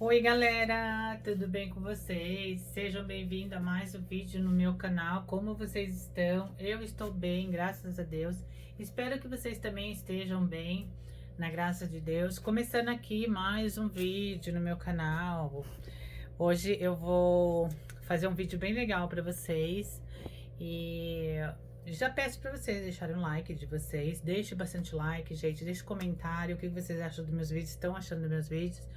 Oi galera, tudo bem com vocês? Sejam bem-vindos a mais um vídeo no meu canal. Como vocês estão? Eu estou bem, graças a Deus. Espero que vocês também estejam bem, na graça de Deus. Começando aqui mais um vídeo no meu canal. Hoje eu vou fazer um vídeo bem legal para vocês e já peço para vocês deixarem um like de vocês. Deixe bastante like, gente. Deixe comentário o que vocês acham dos meus vídeos, estão achando dos meus vídeos.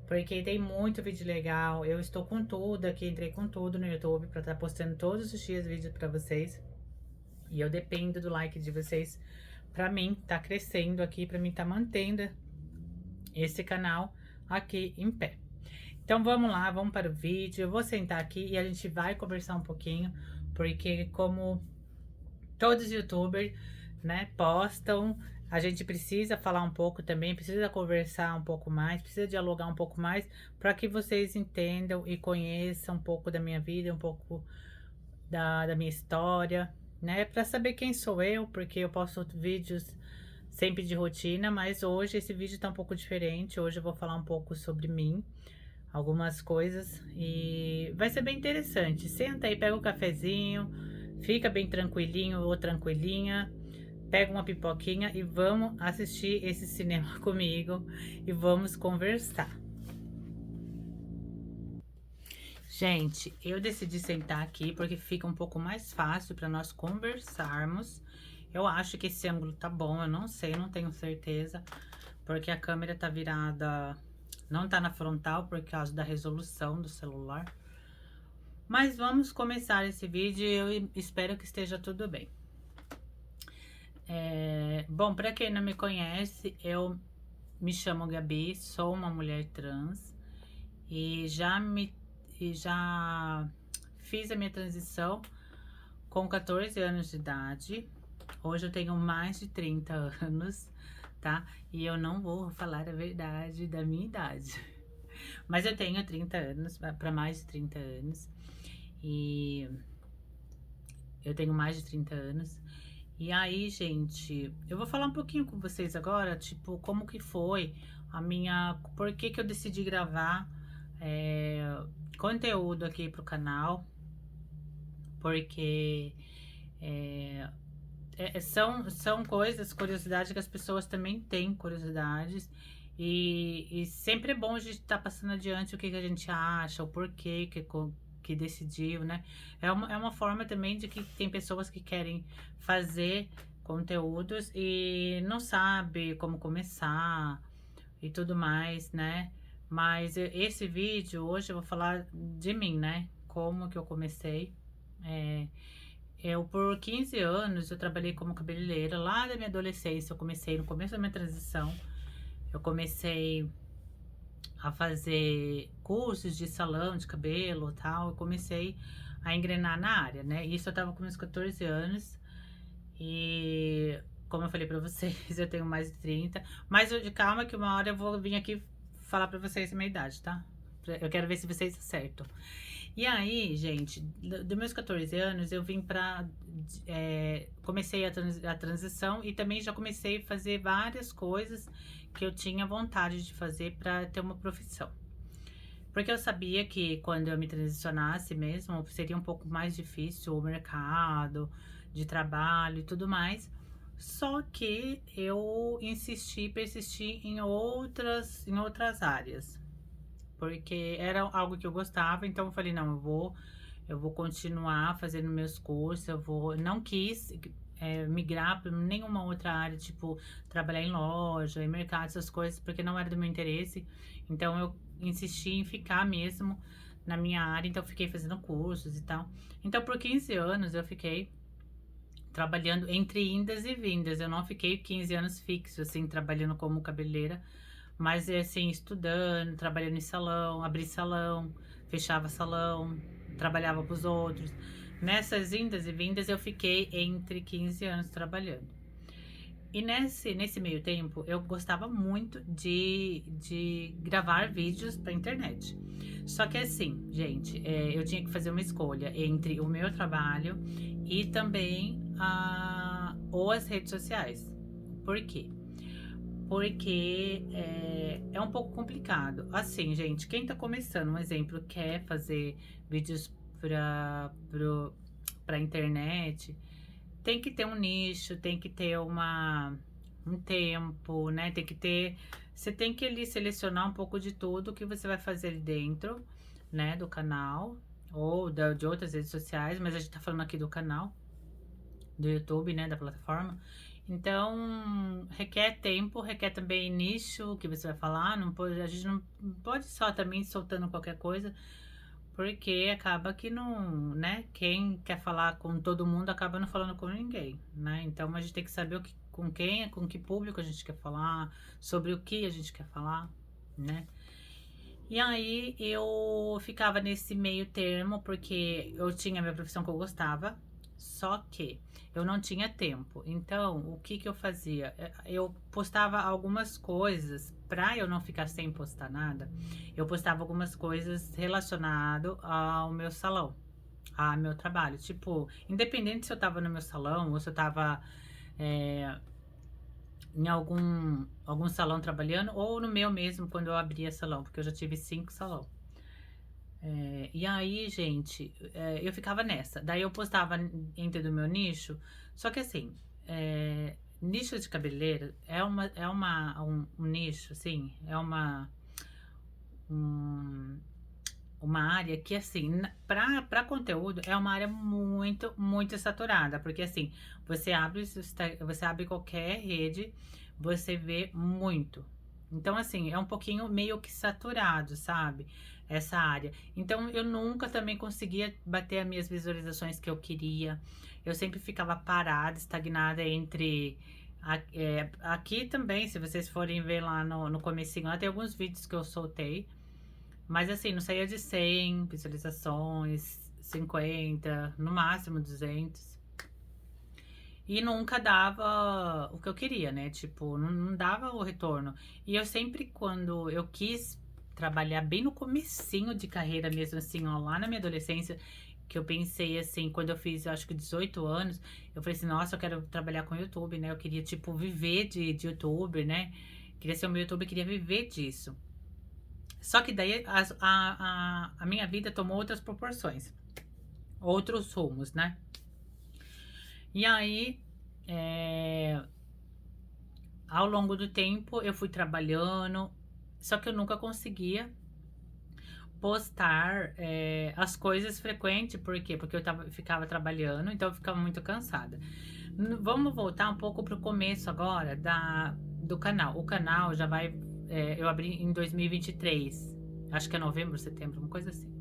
Porque tem muito vídeo legal. Eu estou com tudo aqui, entrei com tudo no YouTube para estar postando todos os dias vídeos para vocês. E eu dependo do like de vocês para mim tá crescendo aqui, para mim tá mantendo esse canal aqui em pé. Então vamos lá, vamos para o vídeo. Eu vou sentar aqui e a gente vai conversar um pouquinho, porque como todos os youtubers, né, postam, a gente precisa falar um pouco também, precisa conversar um pouco mais, precisa dialogar um pouco mais, para que vocês entendam e conheçam um pouco da minha vida, um pouco da minha história, né, para saber quem sou eu, porque eu posto vídeos sempre de rotina, mas hoje esse vídeo tá um pouco diferente. Hoje eu vou falar um pouco sobre mim, algumas coisas, e vai ser bem interessante. Senta aí, pega um cafezinho, fica bem tranquilinho ou tranquilinha, pega uma pipoquinha e vamos assistir esse cinema comigo e vamos conversar. Gente, eu decidi sentar aqui porque fica um pouco mais fácil para nós conversarmos. Eu acho que esse ângulo tá bom, eu não sei, não tenho certeza, porque a câmera tá virada, não tá na frontal por causa da resolução do celular. Mas vamos começar esse vídeo e eu espero que esteja tudo bem. Bom, para quem não me conhece, eu me chamo Gabi, sou uma mulher trans e já fiz a minha transição com 14 anos de idade. Hoje eu tenho mais de 30 anos, tá? E eu não vou falar a verdade da minha idade. Mas eu tenho 30 anos, para mais de 30 anos. E eu tenho mais de 30 anos. E aí, gente, eu vou falar um pouquinho com vocês agora, tipo, como que foi a minha... Por que que eu decidi gravar conteúdo aqui pro canal. Porque são coisas, curiosidades que as pessoas também têm curiosidades. E sempre é bom a gente estar passando adiante o que que a gente acha, o porquê que decidiu, né? É uma forma também de que tem pessoas que querem fazer conteúdos e não sabe como começar e tudo mais, né? Mas esse vídeo, hoje eu vou falar de mim, né? Como que eu comecei. Por 15 anos, eu trabalhei como cabeleireira. Lá da minha adolescência, eu comecei, no começo da minha transição, eu comecei a fazer cursos de salão de cabelo e tal. Eu comecei a engrenar na área, né? Isso eu tava com meus 14 anos. E como eu falei pra vocês, eu tenho mais de 30. Mas calma que uma hora eu vou vir aqui falar pra vocês a minha idade, tá? Eu quero ver se vocês acertam. E aí, gente, dos meus 14 anos, eu vim pra... comecei a transição e também já comecei a fazer várias coisas que eu tinha vontade de fazer pra ter uma profissão. Porque eu sabia que quando eu me transicionasse mesmo, seria um pouco mais difícil o mercado de trabalho e tudo mais. Só que eu insisti, persisti em outras áreas. Porque era algo que eu gostava, então eu falei, não, eu vou continuar fazendo meus cursos, não quis migrar para nenhuma outra área, tipo, trabalhar em loja, em mercado, essas coisas, porque não era do meu interesse. Então eu insisti em ficar mesmo na minha área, então eu fiquei fazendo cursos e tal. Então por 15 anos eu fiquei trabalhando entre indas e vindas. Eu não fiquei 15 anos fixo, assim, trabalhando como cabeleireira, mas assim, estudando, trabalhando em salão, abri salão, fechava salão, trabalhava para os outros. Nessas indas e vindas eu fiquei entre 15 anos trabalhando. E nesse meio tempo eu gostava muito de gravar vídeos para internet. Só que assim, gente, eu tinha que fazer uma escolha entre o meu trabalho e também ou as redes sociais. Por quê? porque é um pouco complicado. Assim, gente, quem tá começando, um exemplo, quer fazer vídeos pra internet, tem que ter um nicho, tem que ter um tempo, né? Tem que ter. Você tem que ali selecionar um pouco de tudo que você vai fazer ali dentro, né, do canal, ou de outras redes sociais, mas a gente tá falando aqui do canal, do YouTube, né, da plataforma. Então, requer tempo, requer também nicho que você vai falar, não pode, a gente não pode só também soltando qualquer coisa, porque acaba que não, né, quem quer falar com todo mundo acaba não falando com ninguém, né? Então a gente tem que saber com quem, com que público a gente quer falar, sobre o que a gente quer falar, né? E aí eu ficava nesse meio termo porque eu tinha a minha profissão que eu gostava, só que eu não tinha tempo. Então, o que que eu fazia? Eu postava algumas coisas para eu não ficar sem postar nada. Eu postava algumas coisas relacionado ao meu salão, ao meu trabalho. Tipo, independente se eu tava no meu salão ou se eu tava em algum salão trabalhando, ou no meu mesmo, quando eu abria salão, porque eu já tive 5 salões. E aí, gente, eu ficava nessa. Daí eu postava dentro do meu nicho, só que assim, nicho de cabeleireiro um nicho, assim, um, uma área que, assim, para conteúdo, é uma área muito, muito saturada, porque assim, você abre qualquer rede, você vê muito. Então, assim, é um pouquinho meio que saturado, sabe? Essa área. Então, eu nunca também conseguia bater as minhas visualizações que eu queria. Eu sempre ficava parada, estagnada entre. Aqui também, se vocês forem ver lá no comecinho, lá tem alguns vídeos que eu soltei. Mas assim, não saía de 100 visualizações, 50, no máximo 200. E nunca dava o que eu queria, né? Tipo, não dava o retorno. E eu sempre, quando eu quis trabalhar bem no comecinho de carreira mesmo, assim, ó, lá na minha adolescência, que eu pensei assim, quando eu fiz, eu acho que 18 anos, eu falei assim, nossa, eu quero trabalhar com YouTube, né? Eu queria, tipo, viver de YouTuber, né? Queria ser um YouTuber, queria viver disso. Só que daí a minha vida tomou outras proporções, outros rumos, né? E aí, ao longo do tempo, eu fui trabalhando, só que eu nunca conseguia postar as coisas frequentes, por quê? Porque ficava trabalhando, então eu ficava muito cansada. Vamos voltar um pouco pro começo agora do canal. O canal já vai, eu abri em 2023, acho que é novembro, setembro, uma coisa assim,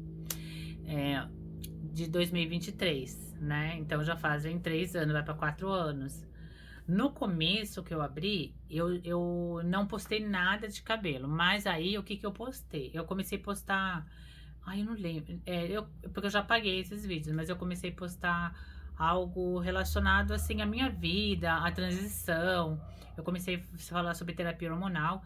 de 2023, né? Então já fazem 3 anos, vai para 4 anos. No começo que eu abri, eu não postei nada de cabelo, mas aí o que que eu postei? Eu comecei a postar, ai, eu não lembro, porque eu já apaguei esses vídeos, mas eu comecei a postar algo relacionado assim à minha vida, à transição. Eu comecei a falar sobre terapia hormonal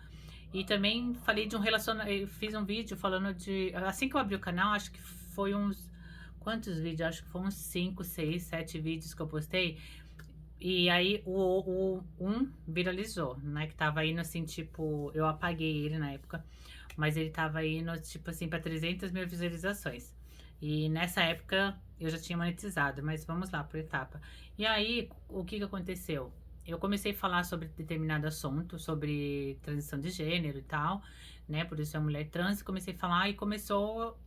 e também falei de eu fiz um vídeo falando de, assim que eu abri o canal, acho que foi uns, quantos vídeos? Acho que foram uns 5, 6, 7 vídeos que eu postei. E aí um viralizou, né? Que tava indo assim, tipo, eu apaguei ele na época, mas ele tava indo, tipo assim, pra 300 mil visualizações. E nessa época eu já tinha monetizado, mas vamos lá, por etapa. E aí, o que que aconteceu? Eu comecei a falar sobre determinado assunto, sobre transição de gênero e tal, né? Por isso é mulher trans, e comecei a falar e começou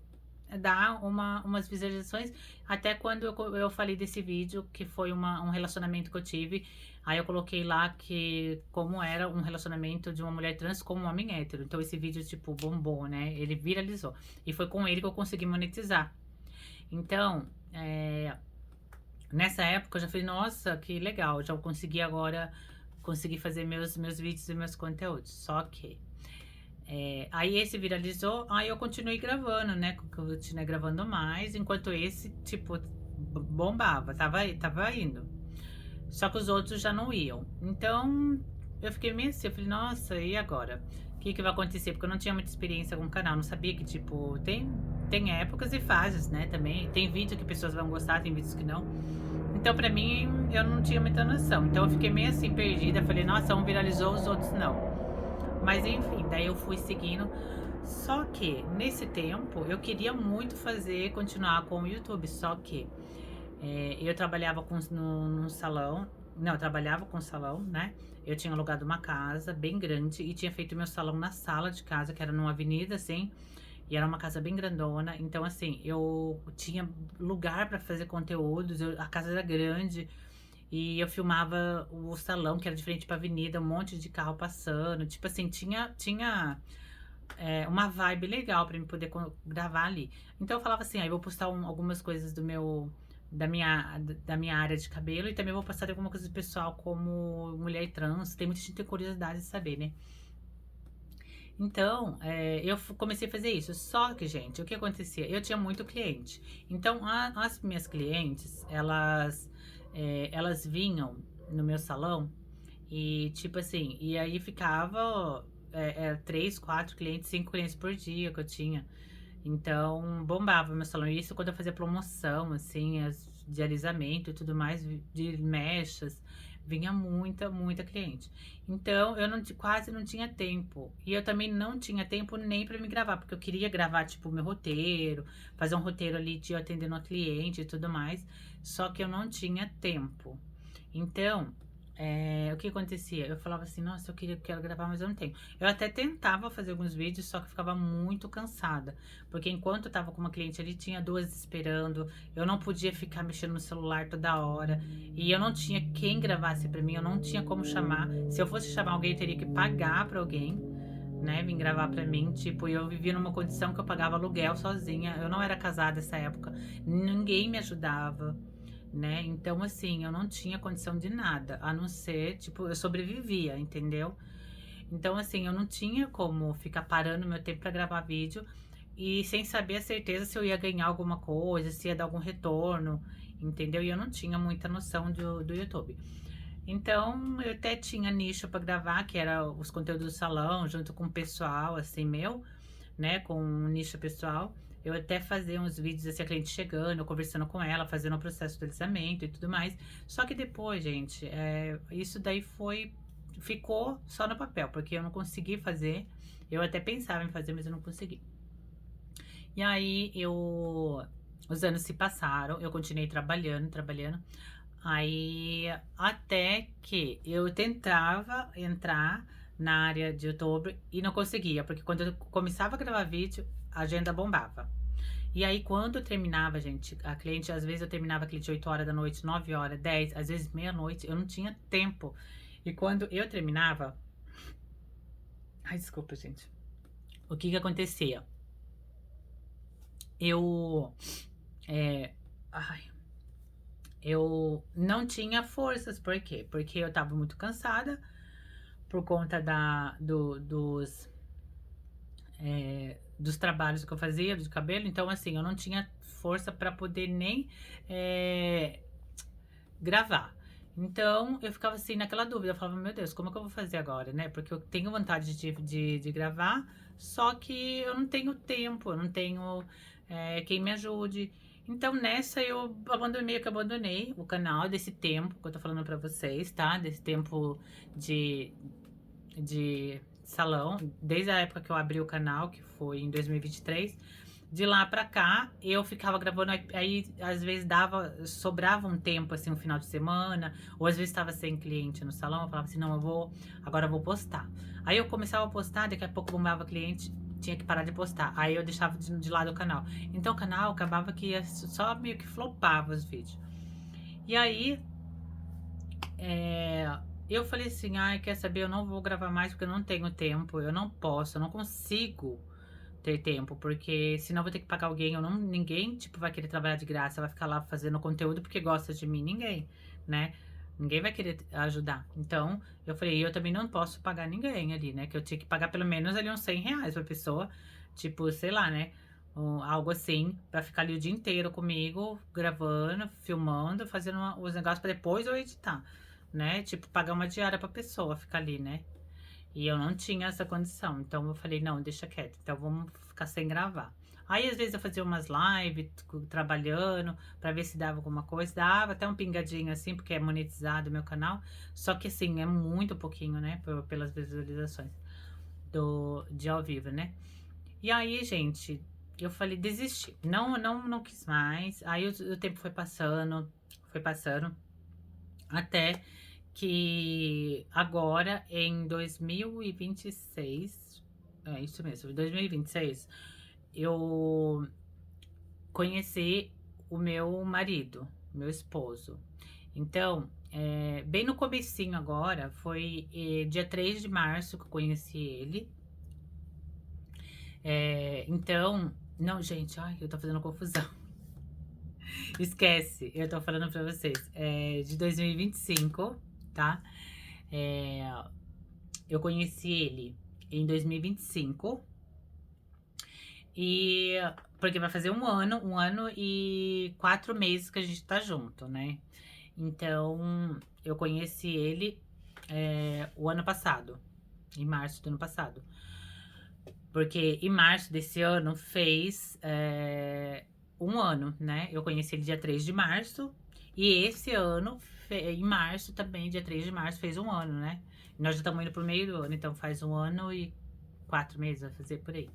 dar umas visualizações, até quando eu falei desse vídeo, que foi um relacionamento que eu tive, aí eu coloquei lá que como era um relacionamento de uma mulher trans com um homem hétero, então esse vídeo, tipo, bombou, né, ele viralizou, e foi com ele que eu consegui monetizar. Então, nessa época eu já falei, nossa, que legal, já consegui agora, consegui fazer meus vídeos e meus conteúdos, só que aí esse viralizou, aí eu continuei gravando, né? Eu continuei gravando mais, enquanto esse, tipo, bombava, tava indo. Só que os outros já não iam. Então, eu fiquei meio assim, eu falei, nossa, e agora? O que que vai acontecer? Porque eu não tinha muita experiência com o canal, não sabia que, tipo, tem épocas e fases, né? Também tem vídeo que pessoas vão gostar, tem vídeos que não. Então, pra mim, eu não tinha muita noção. Então, eu fiquei meio assim, perdida. Falei, nossa, um viralizou, os outros não. Mas enfim, daí eu fui seguindo. Só que nesse tempo eu queria muito continuar com o YouTube. Só que eu trabalhava num salão. Não, eu trabalhava com salão, né? Eu tinha alugado uma casa bem grande e tinha feito meu salão na sala de casa, que era numa avenida, assim. E era uma casa bem grandona. Então, assim, eu tinha lugar para fazer conteúdos. A casa era grande. E eu filmava o salão, que era de frente pra avenida, um monte de carro passando. Tipo assim, tinha uma vibe legal pra me poder gravar ali. Então eu falava assim, aí eu vou postar algumas coisas da minha área de cabelo e também vou postar alguma coisa pessoal como mulher trans. Tem muita gente que tem curiosidade de saber, né? Então, eu comecei a fazer isso. Só que, gente, o que acontecia? Eu tinha muito cliente. Então, as minhas clientes, elas vinham no meu salão e, tipo assim, e aí ficava 3, 4 clientes, 5 clientes por dia que eu tinha. Então, bombava meu salão. Isso quando eu fazia promoção, assim, de alisamento e tudo mais, de mechas, vinha muita cliente. Então, eu quase não tinha tempo. E eu também não tinha tempo nem para me gravar, porque eu queria gravar, tipo, o meu roteiro, fazer um roteiro ali de eu atendendo a cliente e tudo mais. Só que eu não tinha tempo. Então, o que acontecia? Eu falava assim, nossa, quero gravar, mas eu não tenho. Eu até tentava fazer alguns vídeos, só que ficava muito cansada. Porque enquanto eu tava com uma cliente ali, tinha duas esperando. Eu não podia ficar mexendo no celular toda hora. E eu não tinha quem gravasse pra mim, eu não tinha como chamar. Se eu fosse chamar alguém, eu teria que pagar pra alguém, né? Vir gravar pra mim. Tipo, eu vivia numa condição que eu pagava aluguel sozinha. Eu não era casada nessa época. Ninguém me ajudava, né? Então, assim, eu não tinha condição de nada, a não ser, tipo, eu sobrevivia, entendeu? Então, assim, eu não tinha como ficar parando meu tempo pra gravar vídeo e sem saber a certeza se eu ia ganhar alguma coisa, se ia dar algum retorno, entendeu? E eu não tinha muita noção do YouTube. Então, eu até tinha nicho pra gravar, que era os conteúdos do salão, junto com o pessoal, assim, meu, né, com um nicho pessoal. Eu até fazia uns vídeos assim, a cliente chegando, eu conversando com ela, fazendo o processo do alisamento e tudo mais. Só que depois, gente, isso daí ficou só no papel, porque eu não consegui fazer. Eu até pensava em fazer, mas eu não consegui. E aí, os anos se passaram, eu continuei trabalhando. Aí, até que eu tentava entrar na área de YouTube e não conseguia, porque quando eu começava a gravar vídeo, a agenda bombava. E aí, quando eu terminava, gente, a cliente, às vezes eu terminava a cliente 8 horas da noite, 9 horas, 10, às vezes meia-noite, eu não tinha tempo. E quando eu terminava. Ai, desculpa, gente. O que que acontecia? Eu. É, ai, eu não tinha forças, por quê? Porque eu tava muito cansada por conta dos trabalhos que eu fazia de cabelo, então assim, eu não tinha força para poder nem é, gravar. Então eu ficava assim naquela dúvida, eu falava, meu Deus, como é que eu vou fazer agora, né? Porque eu tenho vontade de gravar, só que eu não tenho tempo, eu não tenho quem me ajude. Então nessa eu meio que abandonei o canal desse tempo que eu tô falando pra vocês, tá? Desse tempo de, de salão, desde a época que eu abri o canal, que foi em 2023. De lá pra cá, eu ficava gravando, aí às vezes sobrava um tempo, assim, um final de semana, ou às vezes estava sem cliente no salão, eu falava assim, não, agora eu vou postar. Aí eu começava a postar, daqui a pouco bombava cliente, tinha que parar de postar. Aí eu deixava de lado o canal. Então o canal acabava que só meio que flopava os vídeos. E aí, eu falei assim, ai, quer saber, eu não vou gravar mais porque eu não tenho tempo, eu não posso, eu não consigo ter tempo, porque senão eu vou ter que pagar alguém, ninguém, tipo, vai querer trabalhar de graça, vai ficar lá fazendo conteúdo porque gosta de mim, ninguém, né? Ninguém vai querer ajudar. Então, eu falei, eu também não posso pagar ninguém ali, né? Que eu tinha que pagar pelo menos ali uns 100 reais pra pessoa, tipo, sei lá, né? Algo assim, pra ficar ali o dia inteiro comigo, gravando, filmando, fazendo os negócios pra depois eu editar, né? Tipo, pagar uma diária pra pessoa ficar ali, né? E eu não tinha essa condição. Então eu falei, não, deixa quieto. Então vamos ficar sem gravar. Aí às vezes eu fazia umas lives trabalhando pra ver se dava alguma coisa. Dava até um pingadinho assim, porque é monetizado o meu canal. Só que assim, é muito pouquinho, né? Pelas visualizações. de ao vivo, né? E aí, gente, eu falei, desisti. Não quis mais. Aí o tempo foi passando, até que agora, em 2026, é isso mesmo, em 2026, eu conheci o meu marido, meu esposo. Então, bem no comecinho agora, foi dia 3 de março que eu conheci ele. Então, não, gente, ai, eu tô fazendo confusão. Esquece, eu tô falando pra vocês. De 2025, tá? É, eu conheci ele em 2025. E porque vai fazer um ano e 4 meses que a gente tá junto, né? Então, eu conheci ele o ano passado, em março do ano passado. Porque em março desse ano fez um ano, né? Eu conheci ele dia 3 de março. E esse ano, em março também, dia 3 de março, fez um ano, né? Nós já estamos indo pro meio do ano, então faz um ano e 4 meses, vai fazer por aí.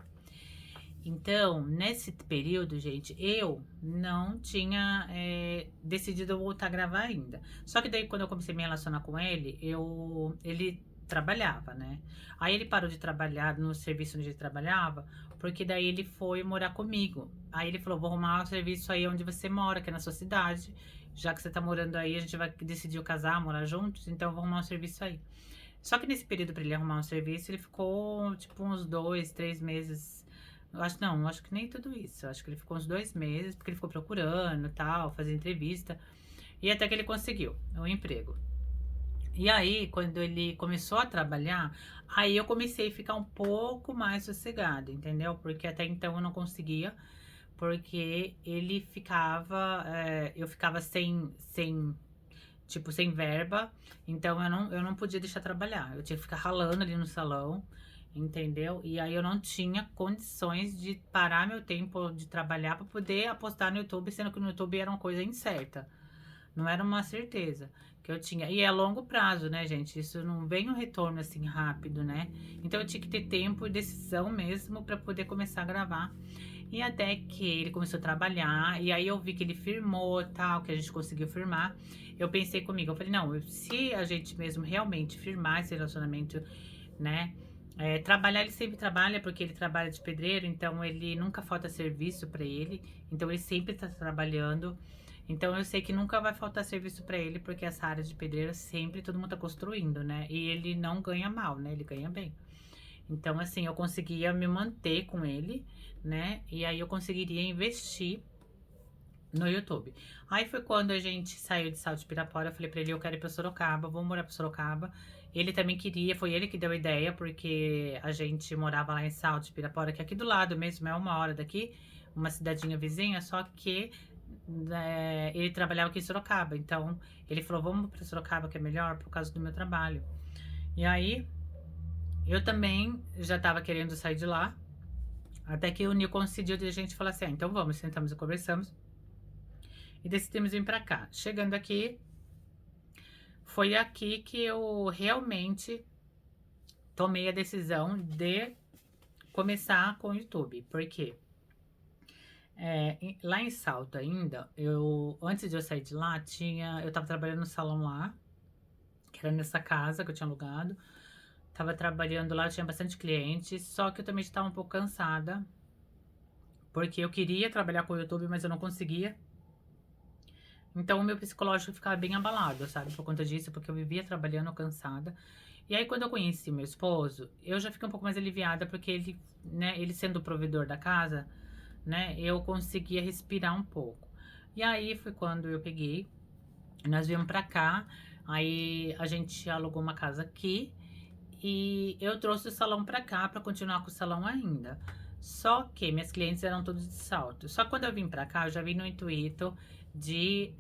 Então, nesse período, gente, eu não tinha decidido voltar a gravar ainda. Só que daí, quando eu comecei a me relacionar com ele, ele trabalhava, né? Aí ele parou de trabalhar no serviço onde ele trabalhava, porque daí ele foi morar comigo. Aí ele falou, vou arrumar um serviço aí onde você mora, que é na sua cidade. Já que você tá morando aí, a gente vai decidir casar, morar juntos, então eu vou arrumar um serviço aí. Só que nesse período pra ele arrumar um serviço, ele ficou, tipo, uns 2, 3 meses. Acho que nem tudo isso. Acho que ele ficou uns 2 meses, porque ele ficou procurando, tal, fazer entrevista. E até que ele conseguiu um emprego. E aí, quando ele começou a trabalhar, aí eu comecei a ficar um pouco mais sossegada, entendeu? Porque até então eu não conseguia, porque ele ficava, eu ficava tipo, sem verba, então eu não podia deixar trabalhar. Eu tinha que ficar ralando ali no salão, entendeu? E aí eu não tinha condições de parar meu tempo de trabalhar para poder apostar no YouTube, sendo que no YouTube era uma coisa incerta. Não era uma certeza que eu tinha. E é a longo prazo, né, gente? Isso não vem um retorno assim rápido, né? Então eu tinha que ter tempo e decisão mesmo para poder começar a gravar. E até que ele começou a trabalhar, e aí eu vi que ele firmou, tal, que a gente conseguiu firmar. Eu pensei comigo, eu falei, não, se a gente mesmo realmente firmar esse relacionamento, né? Trabalhar, ele sempre trabalha, porque ele trabalha de pedreiro, então ele nunca falta serviço para ele, então ele sempre tá trabalhando. Então eu sei que nunca vai faltar serviço para ele, porque essa área de pedreiro sempre todo mundo tá construindo, né? E ele não ganha mal, né? Ele ganha bem. Então, assim, eu conseguia me manter com ele, né? E aí eu conseguiria investir no YouTube. Aí foi quando a gente saiu de Salto de Pirapora, eu falei pra ele, eu quero ir pra Sorocaba, vamos morar pra Sorocaba. Ele também queria, foi ele que deu a ideia, porque a gente morava lá em Salto de Pirapora, que é aqui do lado mesmo, é 1 hora daqui, uma cidadinha vizinha, só que ele trabalhava aqui em Sorocaba. Então, ele falou, vamos pra Sorocaba, que é melhor, por causa do meu trabalho. E aí, eu também já tava querendo sair de lá, até que o Nil coincidiu de a gente falar assim, então vamos, sentamos e conversamos. E decidimos vir pra cá. Chegando aqui, foi aqui que eu realmente tomei a decisão de começar com o YouTube. Por quê? Lá em Salto ainda, antes de eu sair de lá, eu tava trabalhando no salão lá, que era nessa casa que eu tinha alugado. Tava trabalhando lá, eu tinha bastante clientes, só que eu também estava um pouco cansada, porque eu queria trabalhar com o YouTube, mas eu não conseguia. Então o meu psicológico ficava bem abalado, sabe? Por conta disso, porque eu vivia trabalhando cansada. E aí quando eu conheci meu esposo, eu já fiquei um pouco mais aliviada, porque ele, né, ele sendo o provedor da casa, né, eu conseguia respirar um pouco. E aí foi quando eu peguei, nós viemos pra cá, aí a gente alugou uma casa aqui, e eu trouxe o salão pra cá pra continuar com o salão ainda. Só que minhas clientes eram todos de Salto. Só que quando eu vim pra cá, eu já vim no intuito de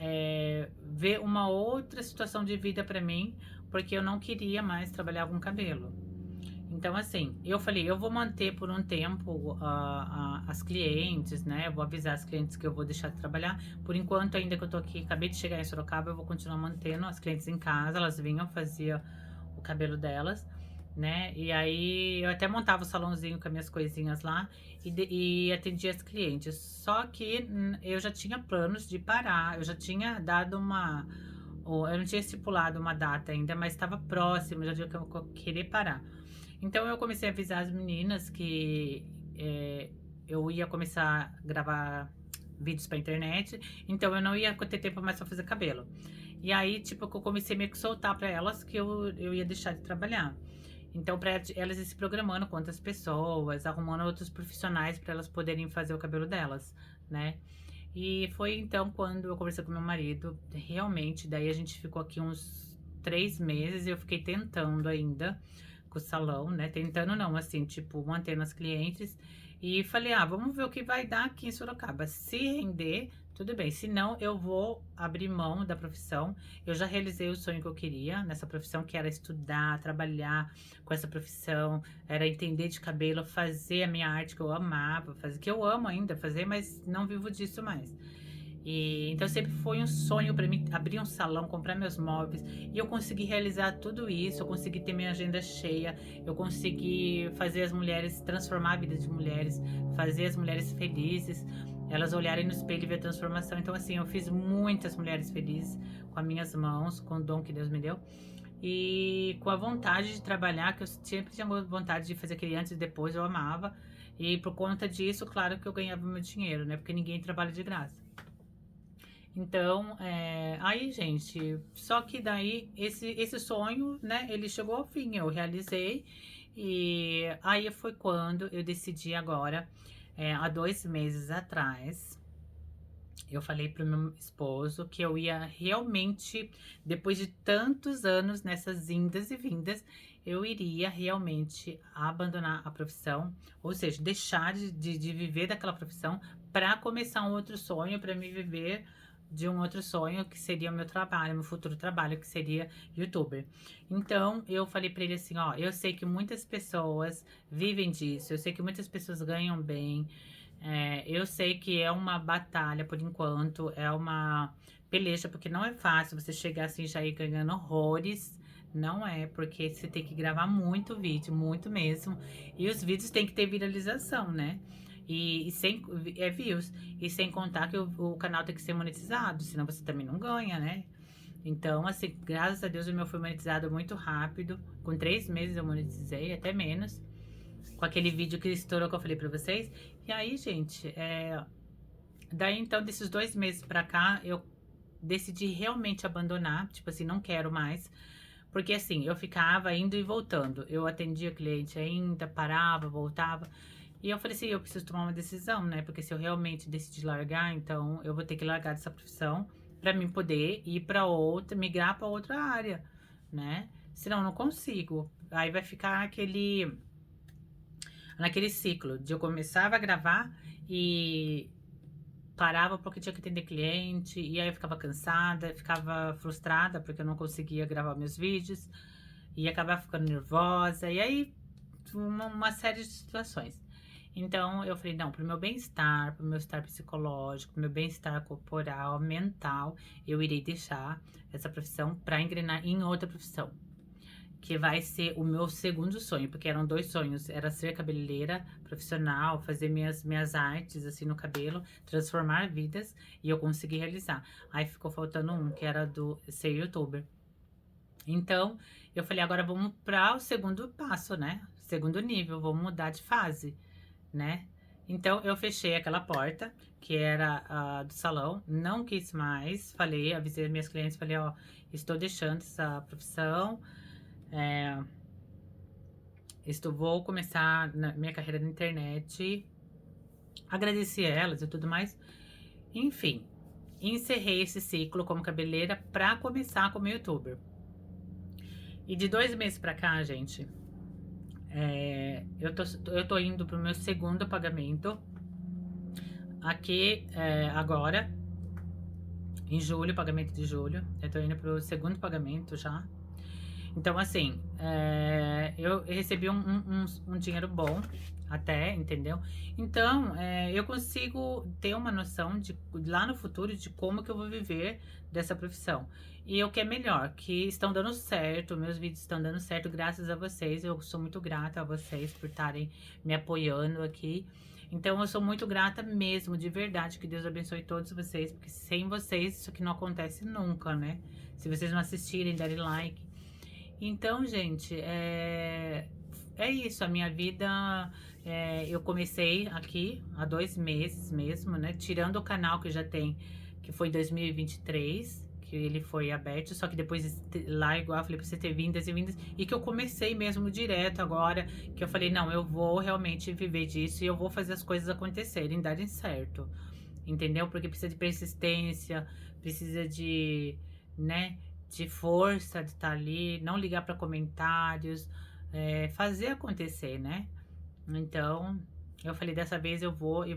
ver uma outra situação de vida pra mim, porque eu não queria mais trabalhar com cabelo. Então, assim, eu falei, eu vou manter por um tempo as clientes, né? Eu vou avisar as clientes que eu vou deixar de trabalhar. Por enquanto, ainda que eu tô aqui, acabei de chegar em Sorocaba, eu vou continuar mantendo as clientes em casa. Elas vinham, fazia o cabelo delas, né? E aí eu até montava o salãozinho com as minhas coisinhas lá e atendia as clientes. Só que eu já tinha planos de parar, eu já tinha dado eu não tinha estipulado uma data ainda, mas estava próximo, já dizia que eu queria parar. Então eu comecei a avisar as meninas que eu ia começar a gravar vídeos pra internet, então eu não ia ter tempo mais pra fazer cabelo. E aí, tipo, eu comecei meio que soltar pra elas que eu ia deixar de trabalhar. Então, pra elas ir se programando com outras pessoas, arrumando outros profissionais pra elas poderem fazer o cabelo delas, né? E foi então quando eu conversei com meu marido, realmente, daí a gente ficou aqui uns 3 meses e eu fiquei tentando ainda com o salão, né? Tentando não, assim, tipo, mantendo as clientes. E falei, vamos ver o que vai dar aqui em Sorocaba. Se render, tudo bem. Se não, eu vou abrir mão da profissão. Eu já realizei o sonho que eu queria nessa profissão, que era estudar, trabalhar com essa profissão, era entender de cabelo, fazer a minha arte que eu amava fazer, que eu amo ainda fazer, mas não vivo disso mais. E então sempre foi um sonho para mim abrir um salão, comprar meus móveis, e eu consegui realizar tudo isso, eu consegui ter minha agenda cheia, eu consegui fazer as mulheres, transformar a vida de mulheres, fazer as mulheres felizes, elas olharem no espelho e ver a transformação. Então assim, eu fiz muitas mulheres felizes com as minhas mãos, com o dom que Deus me deu. E com a vontade de trabalhar, que eu sempre tinha vontade de fazer aquele antes e depois, eu amava. E por conta disso, claro que eu ganhava meu dinheiro, né? Porque ninguém trabalha de graça. Então, aí, gente, só que daí esse sonho, né, ele chegou ao fim, eu realizei. E aí foi quando eu decidi agora, há 2 meses atrás, eu falei pro meu esposo que eu ia realmente, depois de tantos anos nessas indas e vindas, eu iria realmente abandonar a profissão, ou seja, deixar de viver daquela profissão para começar um outro sonho, para me viver de um outro sonho, que seria o meu trabalho, meu futuro trabalho, que seria youtuber. Então, eu falei para ele assim, ó, eu sei que muitas pessoas vivem disso, eu sei que muitas pessoas ganham bem, eu sei que é uma batalha por enquanto, é uma peleja, porque não é fácil você chegar assim já ir ganhando horrores, não é, porque você tem que gravar muito vídeo, muito mesmo, e os vídeos têm que ter viralização, né? E sem views, e sem contar que o canal tem que ser monetizado, senão você também não ganha, né? Então, assim, graças a Deus o meu foi monetizado muito rápido, com 3 meses eu monetizei, até menos, com aquele vídeo que estourou que eu falei pra vocês. E aí, gente, daí então, desses 2 meses pra cá, eu decidi realmente abandonar, tipo assim, não quero mais. Porque assim, eu ficava indo e voltando. Eu atendia cliente ainda, parava, voltava. E eu falei assim, eu preciso tomar uma decisão, né? Porque se eu realmente decidir largar, então eu vou ter que largar dessa profissão pra mim poder ir pra outra, migrar pra outra área, né? Senão eu não consigo. Aí vai ficar naquele ciclo de eu começava a gravar e parava porque tinha que atender cliente, e aí eu ficava cansada, ficava frustrada porque eu não conseguia gravar meus vídeos, e acabava ficando nervosa, e aí uma série de situações. Então eu falei, não, pro meu bem-estar, pro meu estar psicológico, pro meu bem-estar corporal, mental, eu irei deixar essa profissão para engrenar em outra profissão, que vai ser o meu segundo sonho, porque eram 2 sonhos, era ser cabeleireira profissional, fazer minhas artes assim no cabelo, transformar vidas, e eu consegui realizar. Aí ficou faltando um, que era do ser youtuber. Então, eu falei, agora vamos para o segundo passo, né? Segundo nível, vamos mudar de fase, né? Então, eu fechei aquela porta, que era a do salão, não quis mais, falei, avisei minhas clientes, falei, ó, estou deixando essa profissão, vou começar na minha carreira na internet, agradeci a elas e tudo mais. Enfim, encerrei esse ciclo como cabeleireira pra começar como youtuber. E de 2 meses pra cá, gente, eu tô indo pro meu segundo pagamento aqui agora, em julho, pagamento de julho. Eu tô indo pro segundo pagamento já. Então, assim, eu recebi um dinheiro bom até, entendeu? Então, eu consigo ter uma noção de lá no futuro de como que eu vou viver dessa profissão. E o que é melhor, que estão dando certo, meus vídeos estão dando certo graças a vocês. Eu sou muito grata a vocês por estarem me apoiando aqui. Então, eu sou muito grata mesmo, de verdade. Que Deus abençoe todos vocês, porque sem vocês isso aqui não acontece nunca, né? Se vocês não assistirem, darem like. Então, gente, é isso. A minha vida, eu comecei aqui há 2 meses mesmo, né? Tirando o canal que já tem, que foi 2023, que ele foi aberto, só que depois lá, igual eu falei pra você, ter vindas e vindas, e que eu comecei mesmo direto agora, que eu falei, não, eu vou realmente viver disso e eu vou fazer as coisas acontecerem, darem certo, entendeu? Porque precisa de persistência, precisa de, né, de força de estar ali, não ligar para comentários, fazer acontecer, né? Então, eu falei, dessa vez eu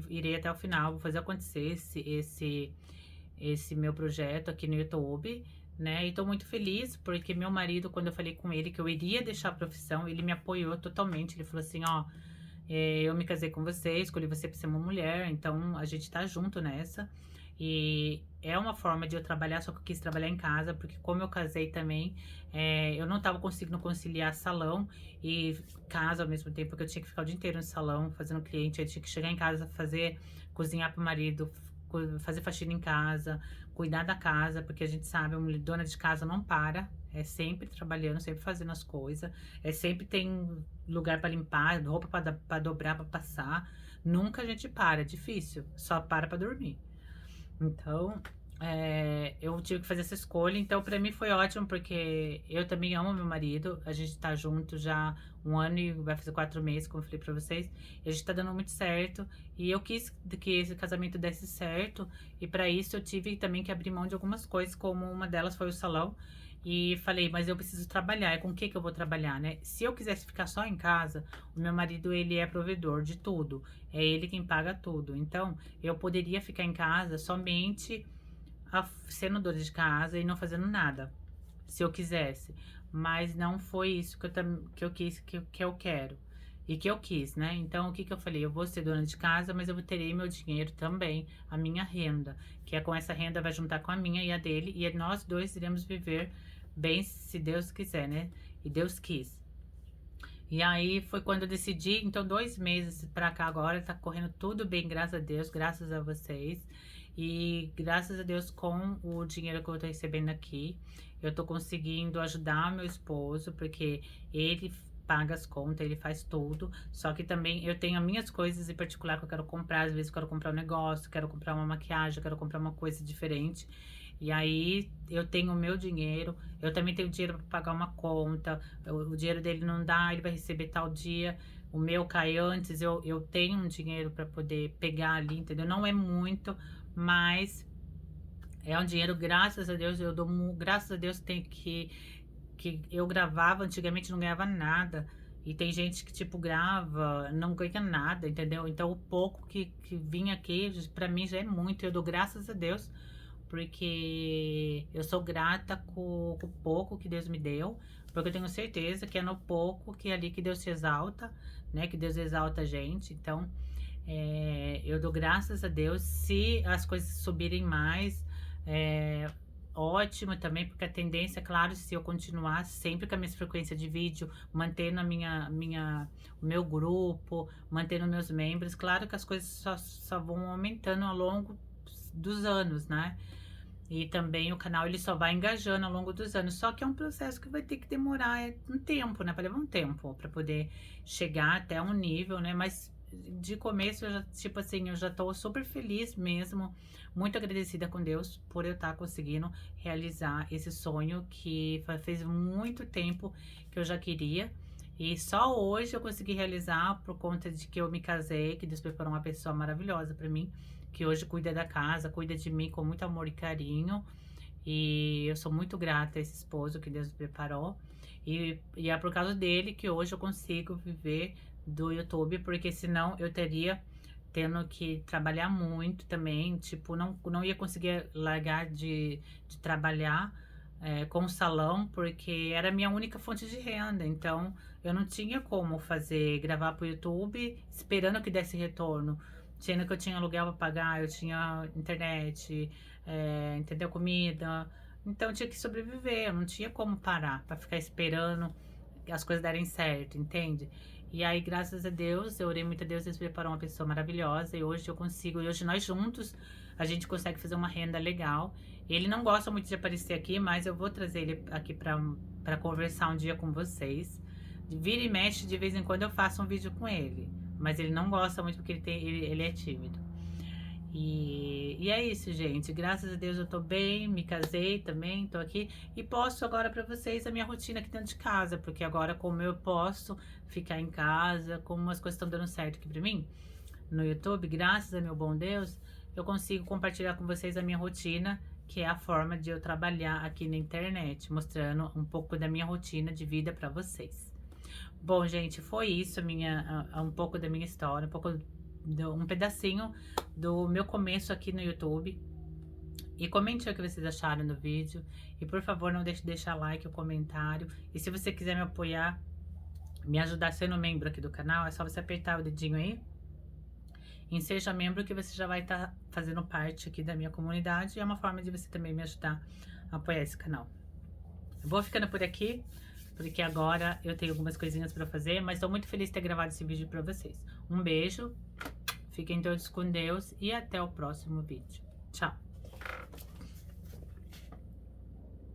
irei até o final, vou fazer acontecer esse meu projeto aqui no YouTube, né? E tô muito feliz porque meu marido, quando eu falei com ele que eu iria deixar a profissão, ele me apoiou totalmente. Ele falou assim, ó, eu me casei com você, escolhi você pra ser uma mulher, então a gente tá junto nessa. E é uma forma de eu trabalhar, só que eu quis trabalhar em casa, porque como eu casei também, eu não tava conseguindo conciliar salão e casa ao mesmo tempo, porque eu tinha que ficar o dia inteiro no salão fazendo cliente, eu tinha que chegar em casa, cozinhar pro marido, fazer faxina em casa, cuidar da casa, porque a gente sabe, uma dona de casa não para, é sempre trabalhando, sempre fazendo as coisas, sempre tem lugar para limpar, roupa para dobrar, para passar. Nunca a gente para, é difícil, só para dormir. Então, eu tive que fazer essa escolha. Então, pra mim foi ótimo, porque eu também amo meu marido. A gente tá junto já 1 ano e vai fazer 4 meses, como eu falei pra vocês. E a gente tá dando muito certo. E eu quis que esse casamento desse certo. E pra isso eu tive também que abrir mão de algumas coisas, como uma delas foi o salão. E falei, mas eu preciso trabalhar. E com o que que eu vou trabalhar, né? Se eu quisesse ficar só em casa, o meu marido, ele é provedor de tudo. É ele quem paga tudo. Então, eu poderia ficar em casa somente sendo dona de casa e não fazendo nada, se eu quisesse. Mas não foi isso que eu quis, que eu quero. E que eu quis, né? Então, o que que eu falei? Eu vou ser dona de casa, mas eu terei meu dinheiro também, a minha renda. Que é com essa renda, vai juntar com a minha e a dele. E nós dois iremos viver bem, se Deus quiser, né? E Deus quis. E aí foi quando eu decidi, então 2 meses pra cá agora, tá correndo tudo bem, graças a Deus, graças a vocês. E graças a Deus, com o dinheiro que eu tô recebendo aqui, eu tô conseguindo ajudar meu esposo, porque ele paga as contas, ele faz tudo. Só que também eu tenho as minhas coisas em particular que eu quero comprar. Às vezes eu quero comprar um negócio, quero comprar uma maquiagem, quero comprar uma coisa diferente. E aí eu tenho o meu dinheiro, eu também tenho dinheiro para pagar uma conta, o dinheiro dele não dá, ele vai receber tal dia, o meu cai antes, eu tenho um dinheiro para poder pegar ali, entendeu? Não é muito, mas é um dinheiro, graças a Deus, eu dou, graças a Deus tem que eu gravava, antigamente não ganhava nada. E tem gente que, tipo, grava, não ganha nada, entendeu? Então, o pouco que vinha aqui, pra mim já é muito. Eu dou graças a Deus, porque eu sou grata com o pouco que Deus me deu, porque eu tenho certeza que é no pouco que é ali que Deus se exalta, né? Que Deus exalta a gente. Então, eu dou graças a Deus. Se as coisas subirem mais, ótimo também, porque a tendência, claro, se eu continuar sempre com a minha frequência de vídeo, mantendo o meu grupo, mantendo meus membros, claro que as coisas só vão aumentando ao longo dos anos, né? E também o canal ele só vai engajando ao longo dos anos. Só que é um processo que vai ter que demorar um tempo, né? Vai levar um tempo para poder chegar até um nível, né? Mas de começo, eu já, tipo assim, eu já tô super feliz mesmo, muito agradecida com Deus por eu estar conseguindo realizar esse sonho que fez muito tempo que eu já queria. E só hoje eu consegui realizar por conta de que eu me casei, que Deus preparou uma pessoa maravilhosa para mim, que hoje cuida da casa, cuida de mim com muito amor e carinho. E eu sou muito grata a esse esposo que Deus me preparou. E é por causa dele que hoje eu consigo viver do YouTube, porque senão eu teria tendo que trabalhar muito também, tipo, não ia conseguir largar de trabalhar com o salão, porque era a minha única fonte de renda. Então, eu não tinha como gravar pro YouTube esperando que desse retorno. Sendo que eu tinha aluguel pra pagar, eu tinha internet, entendeu? Comida. Então eu tinha que sobreviver, eu não tinha como parar pra ficar esperando as coisas darem certo, entende? E aí, graças a Deus, eu orei muito a Deus, Deus preparou uma pessoa maravilhosa e hoje eu consigo, e hoje nós juntos, a gente consegue fazer uma renda legal. Ele não gosta muito de aparecer aqui, mas eu vou trazer ele aqui pra conversar um dia com vocês. Vira e mexe, de vez em quando eu faço um vídeo com ele, mas ele não gosta muito porque ele é tímido. E é isso, gente. Graças a Deus eu tô bem, me casei também, tô aqui e posto agora pra vocês a minha rotina aqui dentro de casa, porque agora como eu posso ficar em casa, como as coisas estão dando certo aqui pra mim no YouTube, graças a meu bom Deus, eu consigo compartilhar com vocês a minha rotina, que é a forma de eu trabalhar aqui na internet, mostrando um pouco da minha rotina de vida pra vocês. Bom, gente, foi isso um pouco da minha história, um pedacinho do meu começo aqui no YouTube. E comente o que vocês acharam do vídeo. E por favor, não deixe de deixar like ou comentário. E se você quiser me apoiar, me ajudar sendo membro aqui do canal, é só você apertar o dedinho aí em seja membro, que você já vai estar fazendo parte aqui da minha comunidade. E é uma forma de você também me ajudar a apoiar esse canal. Eu vou ficando por aqui, porque agora eu tenho algumas coisinhas pra fazer, mas tô muito feliz de ter gravado esse vídeo pra vocês. Um beijo, fiquem todos com Deus e até o próximo vídeo. Tchau!